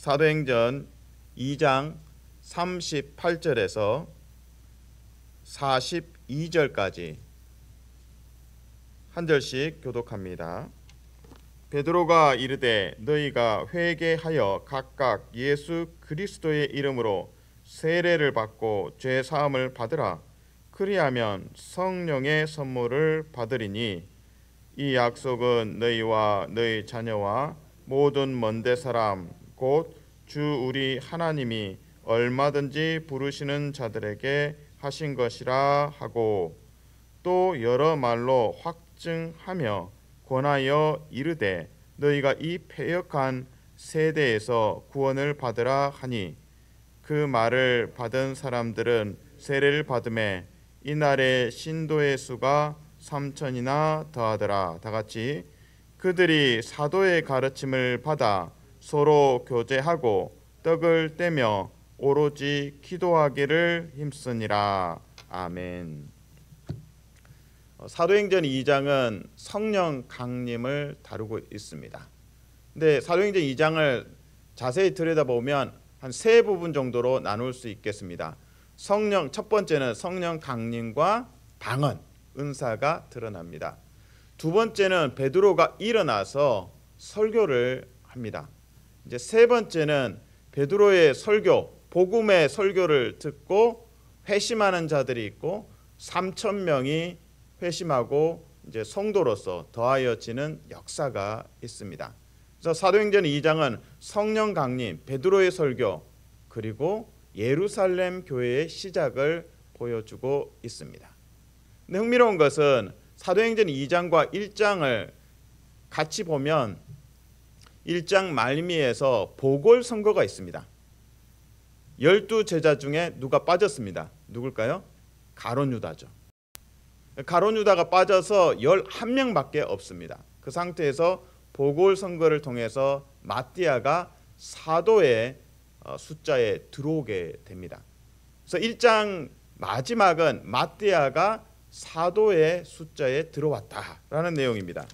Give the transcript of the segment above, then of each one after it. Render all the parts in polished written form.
사도행전 2장 38절에서 42절까지 한 절씩 교독합니다. 베드로가 이르되 너희가 회개하여 각각 예수 그리스도의 이름으로 세례를 받고 죄 사함을 받으라. 그리하면 성령의 선물을 받으리니 이 약속은 너희와 너희 자녀와 모든 먼데 사람 곧 주 우리 하나님이 얼마든지 부르시는 자들에게 하신 것이라 하고 또 여러 말로 확증하며 권하여 이르되 너희가 이 패역한 세대에서 구원을 받으라 하니 그 말을 받은 사람들은 세례를 받음에 이날의 신도의 수가 3,000이나 더하더라. 다같이 그들이 사도의 가르침을 받아 서로 교제하고 떡을 떼며 오로지 기도하기를 힘쓰니라. 아멘. 사도행전 2장은 성령 강림을 다루고 있습니다. 근데 사도행전 2장을 자세히 들여다보면 한 세 부분 정도로 나눌 수 있겠습니다. 첫 번째는 성령 강림과 방언, 은사가 드러납니다. 두 번째는 베드로가 일어나서 설교를 합니다. 이제 세 번째는 베드로의 설교, 복음의 설교를 듣고 회심하는 자들이 있고 3,000명이 회심하고 이제 성도로서 더하여지는 역사가 있습니다. 그래서 사도행전 2장은 성령 강림, 베드로의 설교, 그리고 예루살렘 교회의 시작을 보여주고 있습니다. 근데 흥미로운 것은 사도행전 2장과 1장을 같이 보면 1장 말미에서 보궐선거가 있습니다. 12제자 중에 누가 빠졌습니다. 누굴까요? 가룟 유다죠. 가룟 유다가 빠져서 11명밖에 없습니다. 그 상태에서 보궐선거를 통해서 마띠아가 사도의 숫자에 들어오게 됩니다. 그래서 1장 마지막은 마띠아가 사도의 숫자에 들어왔다라는 내용입니다.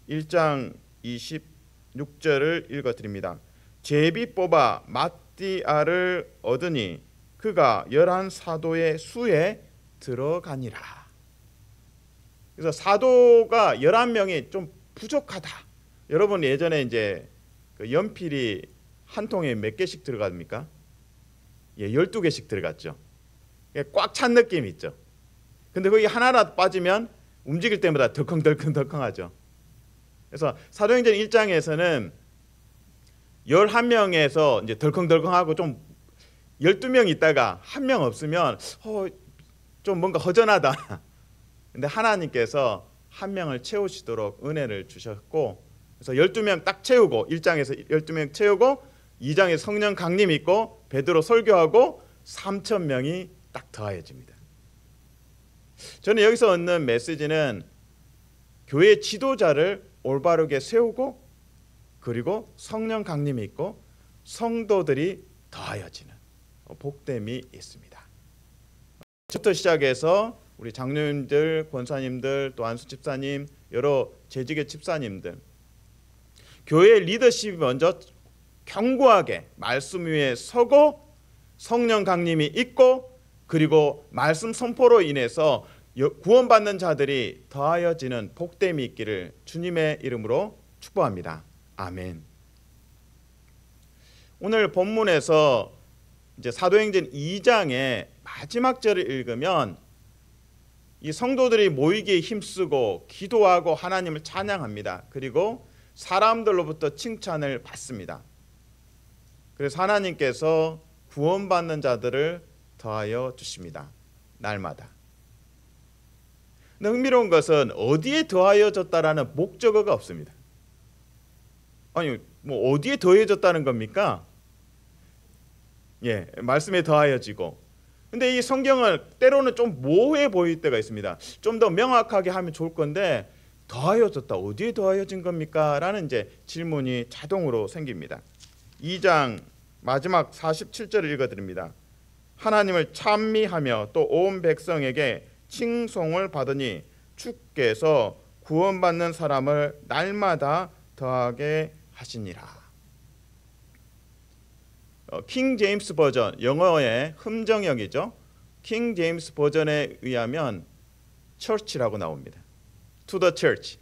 1장 26절을 읽어드립니다. 제비 뽑아 마띠아를 얻으니 그가 11사도의 수에 들어가니라. 그래서 사도가 11명이 좀 부족하다. 여러분 예전에 이제 그 연필이 한 통에 몇 개씩 들어갑니까? 12개씩 들어갔죠. 꽉 찬 느낌이 있죠. 근데 거기 하나라도 빠지면 움직일 때마다 덜컹덜컹덜컹하죠. 그래서 사도행전 1장에서는 11명에서 이제 덜컹덜컹하고 좀 12명 있다가 한 명 없으면 좀 뭔가 허전하다. 근데 하나님께서 한 명을 채우시도록 은혜를 주셨고, 그래서 12명 딱 채우고 1장에서 12명 채우고 2장에 성령 강림 있고 베드로 설교하고 3,000명이 딱 더하여집니다. 저는 여기서 얻는 메시지는 교회 지도자를 올바르게 세우고 그리고 성령 강림이 있고 성도들이 더하여지는 복됨이 있습니다. 부터 시작해서 우리 장로님들, 권사님들, 또 안수 집사님, 여러 재직의 집사님들, 교회 리더십이 먼저 견고하게 말씀 위에 서고 성령 강림이 있고 그리고 말씀 선포로 인해서 구원받는 자들이 더하여지는 복됨이 있기를 주님의 이름으로 축복합니다. 아멘. 오늘 본문에서 이제 사도행전 2장의 마지막 절을 읽으면 이 성도들이 모이기에 힘쓰고 기도하고 하나님을 찬양합니다. 그리고 사람들로부터 칭찬을 받습니다. 그래서 하나님께서 구원받는 자들을 더하여 주십니다. 날마다. 근데 흥미로운 것은 어디에 더하여졌다라는 목적어가 없습니다. 아니 뭐 어디에 더해졌다는 겁니까? 말씀에 더하여지고. 근데 이 성경을 때로는 좀 모호해 보일 때가 있습니다. 좀 더 명확하게 하면 좋을 건데 더하여졌다. 어디에 더하여진 겁니까? 라는 이제 질문이 자동으로 생깁니다. 2장 마지막 47절을 읽어드립니다. 하나님을 찬미하며 또 온 백성에게 칭송을 받으니 주께서 구원받는 사람을 날마다 더하게 하시니라. 킹 제임스 버전, 영어의 흠정역이죠. 킹 제임스 버전에 의하면 church라고 나옵니다. To the church.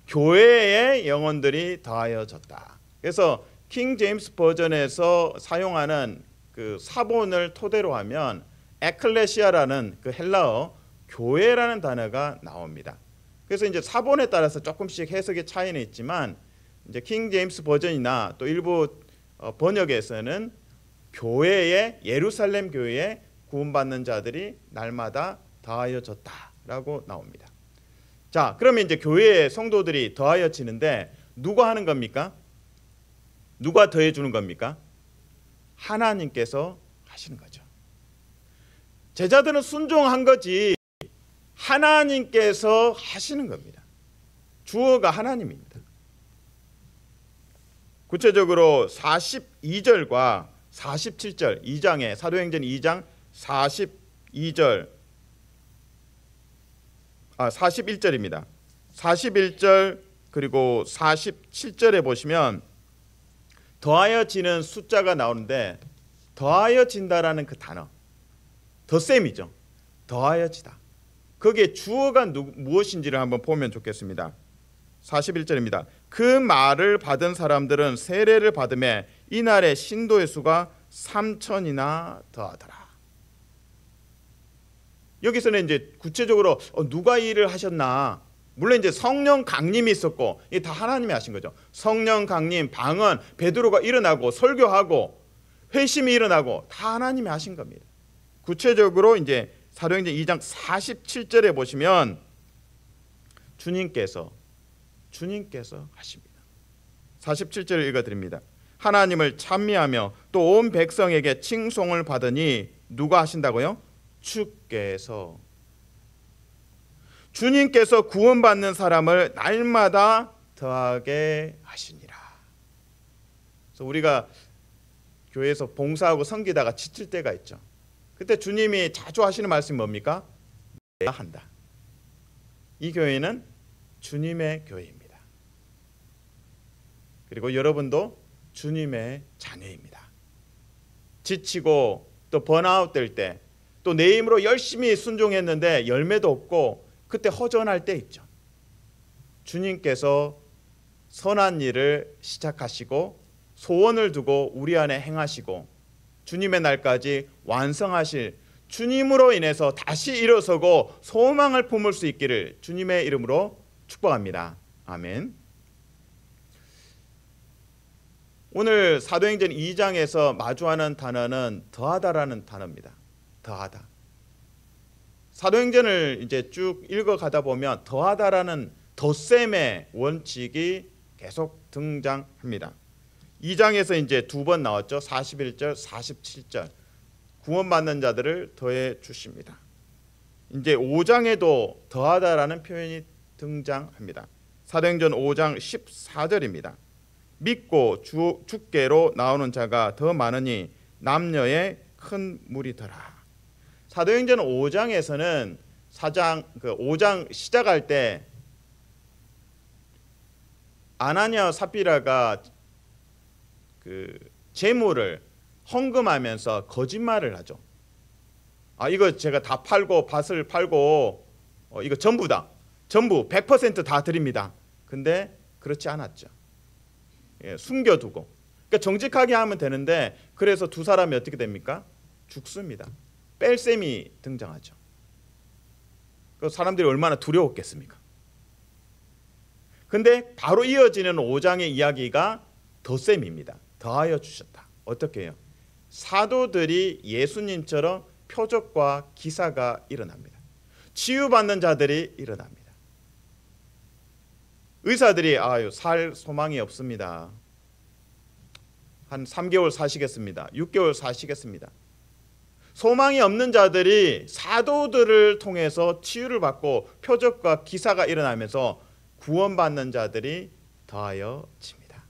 교회의 영혼들이 더하여졌다. 그래서 킹 제임스 버전에서 사용하는 그 사본을 토대로 하면 에클레시아라는 그 헬라어 교회라는 단어가 나옵니다. 그래서 이제 사본에 따라서 조금씩 해석의 차이는 있지만 이제 킹 제임스 버전이나 또 일부 번역에서는 교회에 예루살렘 교회에 구원받는 자들이 날마다 더하여졌다라고 나옵니다. 자, 그러면 이제 교회의 성도들이 더하여지는데 누가 하는 겁니까? 누가 더해 주는 겁니까? 하나님께서 하시는 거죠. 제자들은 순종한 거지 하나님께서 하시는 겁니다. 주어가 하나님입니다. 구체적으로 42절과 47절 2장에 사도행전 2장 42절 41절입니다. 41절 그리고 47절에 보시면 더하여지는 숫자가 나오는데 더하여진다라는 그 단어 덧셈이죠. 더하여지다. 거기에 주어가 무엇인지를 한번 보면 좋겠습니다. 41절입니다. 그 말을 받은 사람들은 세례를 받음에 이날의 신도의 수가 3,000이나 더하더라. 여기서는 이제 구체적으로 누가 이 일을 하셨나? 물론 이제 성령 강림이 있었고 이게 다 하나님이 하신 거죠. 성령 강림, 방언, 베드로가 일어나고 설교하고 회심이 일어나고 다 하나님이 하신 겁니다. 구체적으로 이제 사도행전 2장 47절에 보시면 주님께서 하십니다. 47절을 읽어드립니다. 하나님을 찬미하며 또 온 백성에게 칭송을 받으니 누가 하신다고요? 주께서. 주님께서 구원받는 사람을 날마다 더하게 하시니라. 그래서 우리가 교회에서 봉사하고 섬기다가 지칠 때가 있죠. 그때 주님이 자주 하시는 말씀이 뭡니까? 내가 한다. 이 교회는 주님의 교회입니다. 그리고 여러분도 주님의 자녀입니다. 지치고 또 번아웃 될 때, 또 내 힘으로 열심히 순종했는데 열매도 없고 그때 허전할 때 있죠. 주님께서 선한 일을 시작하시고 소원을 두고 우리 안에 행하시고 주님의 날까지 완성하실 주님으로 인해서 다시 일어서고 소망을 품을 수 있기를 주님의 이름으로 축복합니다. 아멘. 오늘 사도행전 2장에서 마주하는 단어는 더하다라는 단어입니다. 더하다. 사도행전을 이제 쭉 읽어가다 보면 더하다라는 덧셈의 원칙이 계속 등장합니다. 2장에서 이제 두 번 나왔죠. 41절, 47절. 구원받는 자들을 더해 주십니다. 이제 5장에도 더하다라는 표현이 등장합니다. 사도행전 5장 14절입니다. 믿고 주께로 나오는 자가 더 많으니 남녀의 큰 무리더라. 사도행전 5장에서는 5장 시작할 때 아나니아와 삽비라가 그 재물을 헌금하면서 거짓말을 하죠. 이거 제가 다 팔고 밭을 팔고 이거 전부다. 전부 100% 다 드립니다. 근데 그렇지 않았죠. 숨겨두고. 그러니까 정직하게 하면 되는데 그래서 두 사람이 어떻게 됩니까? 죽습니다. 뺄셈이 등장하죠. 그 사람들이 얼마나 두려웠겠습니까? 근데 바로 이어지는 5장의 이야기가 덧셈입니다. 더하여 주셨다. 어떻게 해요? 사도들이 예수님처럼 표적과 기사가 일어납니다. 치유받는 자들이 일어납니다. 의사들이 살 소망이 없습니다. 한 3개월 사시겠습니다. 6개월 사시겠습니다. 소망이 없는 자들이 사도들을 통해서 치유를 받고 표적과 기사가 일어나면서 구원받는 자들이 더하여집니다.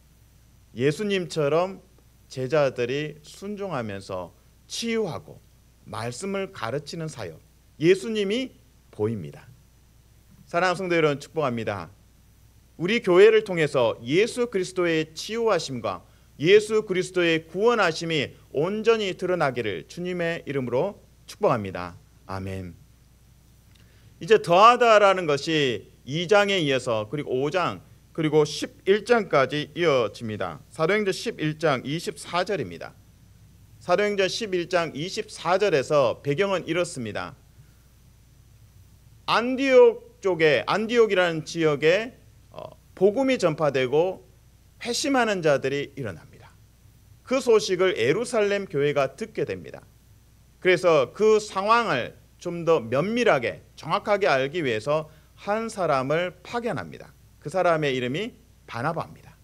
예수님처럼 제자들이 순종하면서 치유하고 말씀을 가르치는 사역, 예수님이 보입니다. 사랑하는 성도 여러분, 축복합니다. 우리 교회를 통해서 예수 그리스도의 치유하심과 예수 그리스도의 구원하심이 온전히 드러나기를 주님의 이름으로 축복합니다. 아멘. 이제 더하다라는 것이 2장에 이어서 그리고 5장 그리고 11장까지 이어집니다. 사도행전 11장 24절입니다. 사도행전 11장 24절에서 배경은 이렇습니다. 안디옥이라는 지역에 복음이 전파되고 회심하는 자들이 일어납니다. 그 소식을 예루살렘 교회가 듣게 됩니다. 그래서 그 상황을 좀 더 면밀하게 정확하게 알기 위해서 한 사람을 파견합니다. 그 사람의 이름이 바나바입니다.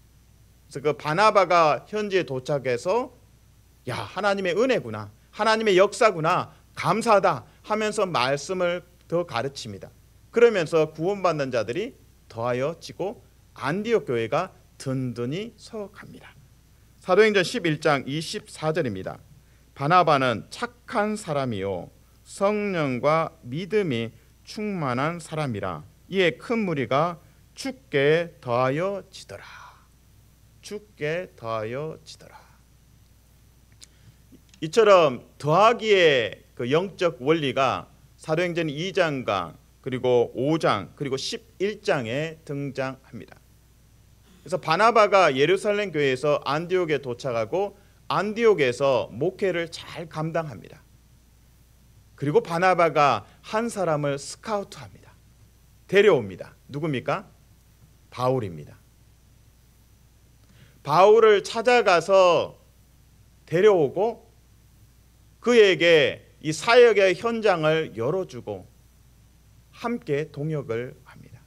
그래서 그 바나바가 현지에 도착해서 야, 하나님의 은혜구나, 하나님의 역사구나, 감사하다 하면서 말씀을 더 가르칩니다. 그러면서 구원받는 자들이 더하여지고 안디옥 교회가 든든히 서갑니다. 사도행전 11장 24절입니다. 바나바는 착한 사람이요 성령과 믿음이 충만한 사람이라 이에 큰 무리가 주께 더하여지더라. 주께 더하여지더라. 이처럼 더하기의 그 영적 원리가 사도행전 2장과 그리고 5장 그리고 11장에 등장합니다. 그래서 바나바가 예루살렘 교회에서 안디옥에 도착하고 안디옥에서 목회를 잘 감당합니다. 그리고 바나바가 한 사람을 스카우트합니다. 데려옵니다. 누굽니까? 바울입니다. 바울을 찾아가서 데려오고 그에게 이 사역의 현장을 열어주고 함께 동역을 합니다.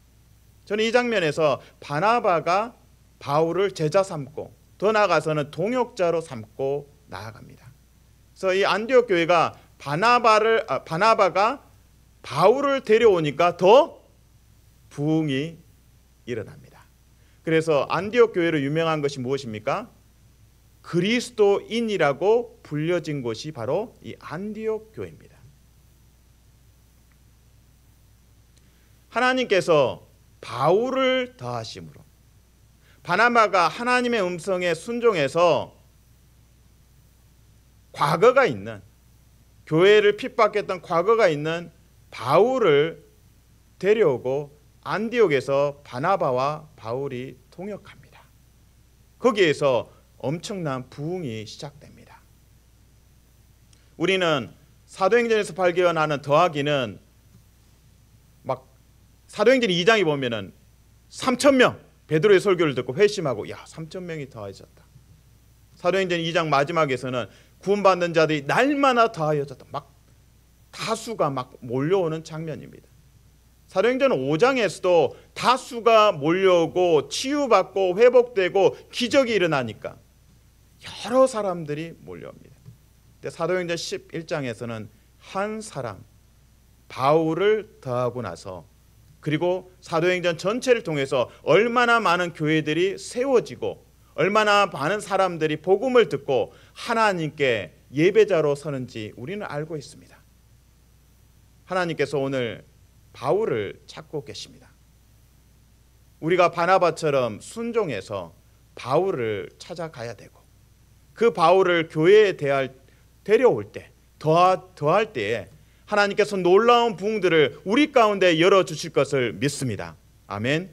저는 이 장면에서 바나바가 바울을 제자 삼고 더 나아가서는 동역자로 삼고 나아갑니다. 그래서 이 안디옥 교회가 바나바가 바울을 데려오니까 더 부흥이 일어납니다. 그래서 안디옥 교회로 유명한 것이 무엇입니까? 그리스도인이라고 불려진 곳이 바로 이 안디옥 교회입니다. 하나님께서 바울을 더하심으로 바나바가 하나님의 음성에 순종해서 과거가 있는 교회를 핍박했던 과거가 있는 바울을 데려오고 안디옥에서 바나바와 바울이 동역합니다. 거기에서 엄청난 부흥이 시작됩니다. 우리는 사도행전에서 발견하는 더하기는 막 사도행전 2장에 보면은 3,000명 베드로의 설교를 듣고 회심하고 야 3,000명이 더해졌다. 사도행전 2장 마지막에서는 구원받는 자들이 날마다 더하여졌다. 막 다수가 막 몰려오는 장면입니다. 사도행전 5장에서도 다수가 몰려오고 치유받고 회복되고 기적이 일어나니까 여러 사람들이 몰려옵니다. 근데 사도행전 11장에서는 한 사람 바울을 더하고 나서 그리고 사도행전 전체를 통해서 얼마나 많은 교회들이 세워지고 얼마나 많은 사람들이 복음을 듣고 하나님께 예배자로 서는지 우리는 알고 있습니다. 하나님께서 오늘 바울을 찾고 계십니다. 우리가 바나바처럼 순종해서 바울을 찾아가야 되고 그 바울을 교회에 데려올 때 더할 때에 하나님께서 놀라운 부흥들을 우리 가운데 열어주실 것을 믿습니다. 아멘.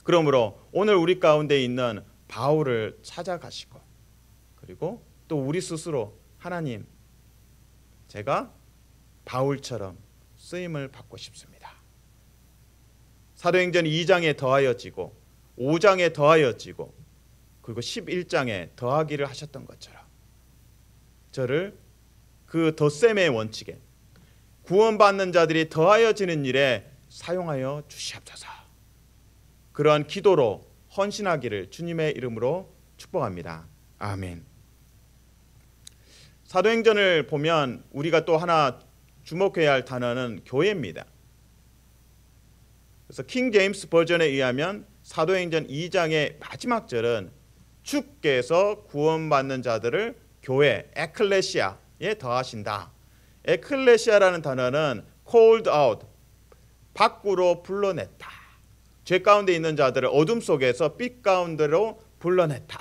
그러므로 오늘 우리 가운데 있는 바울을 찾아가시고 그리고 또 우리 스스로 하나님 제가 바울처럼 쓰임을 받고 싶습니다. 사도행전 2장에 더하여지고 5장에 더하여지고 그리고 11장에 더하기를 하셨던 것처럼 저를 그 덧셈의 원칙에 구원받는 자들이 더하여지는 일에 사용하여 주시옵소서. 그러한 기도로 헌신하기를 주님의 이름으로 축복합니다. 아멘. 사도행전을 보면 우리가 또 하나 주목해야 할 단어는 교회입니다. 그래서 킹 제임스 버전에 의하면 사도행전 2장의 마지막 절은 주께서 구원받는 자들을 교회 에클레시아에 더하신다. 에클레시아라는 단어는 called out, 밖으로 불러냈다. 죄 가운데 있는 자들을 어둠 속에서 빛 가운데로 불러냈다.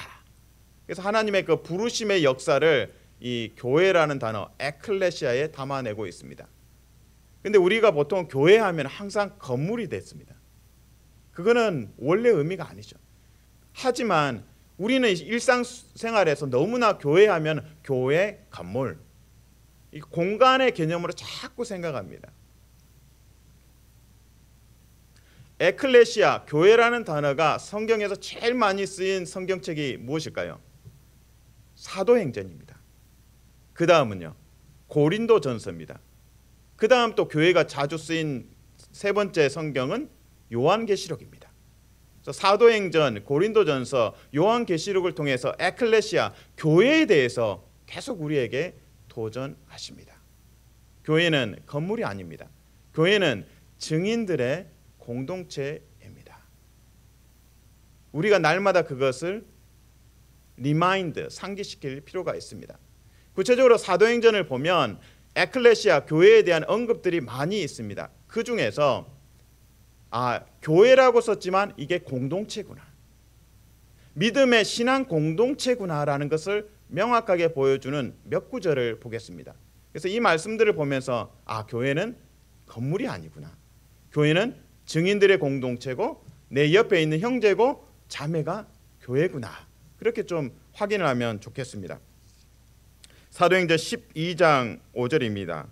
그래서 하나님의 그 부르심의 역사를 이 교회라는 단어 에클레시아에 담아내고 있습니다. 근데 우리가 보통 교회 하면 항상 건물이 됐습니다. 그거는 원래 의미가 아니죠. 하지만 우리는 일상생활에서 너무나 교회 하면 교회 건물, 이 공간의 개념으로 자꾸 생각합니다. 에클레시아, 교회라는 단어가 성경에서 제일 많이 쓰인 성경책이 무엇일까요? 사도행전입니다. 그 다음은요, 고린도전서입니다. 그 다음 또 교회가 자주 쓰인 세 번째 성경은 요한계시록입니다. 그래서 사도행전, 고린도전서, 요한계시록을 통해서 에클레시아, 교회에 대해서 계속 우리에게 도전하십니다. 교회는 건물이 아닙니다. 교회는 증인들의 공동체입니다. 우리가 날마다 그것을 리마인드, 상기시킬 필요가 있습니다. 구체적으로 사도행전을 보면 에클레시아, 교회에 대한 언급들이 많이 있습니다. 그 중에서 교회라고 썼지만 이게 공동체구나, 믿음의 신앙 공동체구나라는 것을 명확하게 보여주는 몇 구절을 보겠습니다. 그래서 이 말씀들을 보면서 교회는 건물이 아니구나, 교회는 증인들의 공동체고 내 옆에 있는 형제고 자매가 교회구나, 그렇게 좀 확인을 하면 좋겠습니다. 사도행전 12장 5절입니다.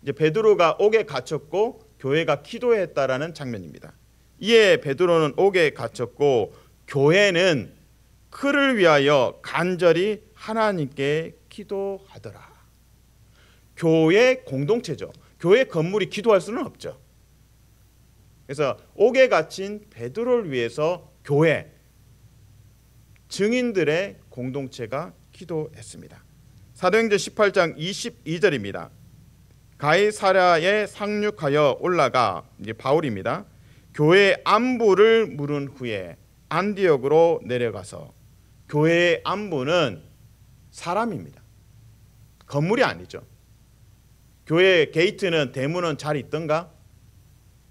이제 베드로가 옥에 갇혔고 교회가 기도했다라는 장면입니다. 이에 베드로는 옥에 갇혔고 교회는 그를 위하여 간절히 하나님께 기도하더라. 교회 공동체죠. 교회 건물이 기도할 수는 없죠. 그래서 옥에 갇힌 베드로를 위해서 교회, 증인들의 공동체가 기도했습니다. 사도행전 18장 22절입니다. 가이사랴에 상륙하여 올라가, 이제 바울입니다. 교회 안부를 물은 후에 안디옥으로 내려가서, 교회의 안부는 사람입니다. 건물이 아니죠. 교회 게이트는, 대문은 잘 있던가?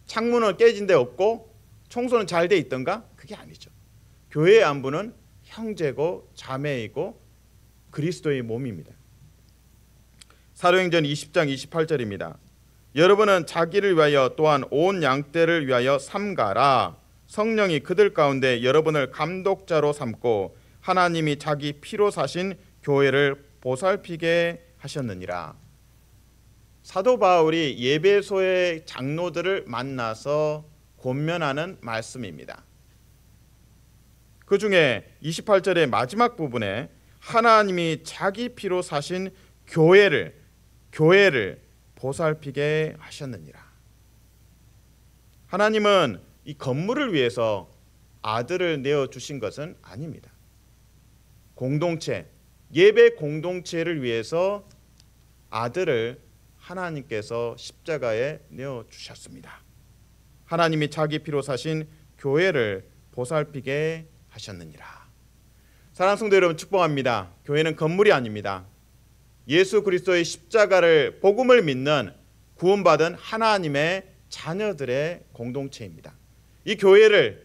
창문은 깨진 데 없고 청소는 잘 돼 있던가? 그게 아니죠. 교회의 안부는 형제고 자매이고 그리스도의 몸입니다. 사도행전 20장 28절입니다. 여러분은 자기를 위하여 또한 온 양떼를 위하여 삼가라. 성령이 그들 가운데 여러분을 감독자로 삼고 하나님이 자기 피로 사신 교회를 보살피게 하셨느니라. 사도 바울이 예배소의 장로들을 만나서 권면하는 말씀입니다. 그 중에 28절의 마지막 부분에 하나님이 자기 피로 사신 교회를 보살피게 하셨느니라. 하나님은 이 건물을 위해서 아들을 내어주신 것은 아닙니다. 공동체, 예배 공동체를 위해서 아들을 하나님께서 십자가에 내어주셨습니다. 하나님이 자기 피로 사신 교회를 보살피게 하셨느니라. 사랑하는 성도 여러분, 축복합니다. 교회는 건물이 아닙니다. 예수 그리스도의 십자가를, 복음을 믿는 구원받은 하나님의 자녀들의 공동체입니다. 이 교회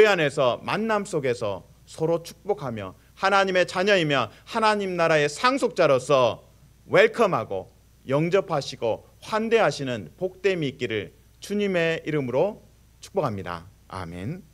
안에서 만남 속에서 서로 축복하며 하나님의 자녀이며 하나님 나라의 상속자로서 웰컴하고 영접하시고 환대하시는 복됨이 있기를 주님의 이름으로 축복합니다. 아멘.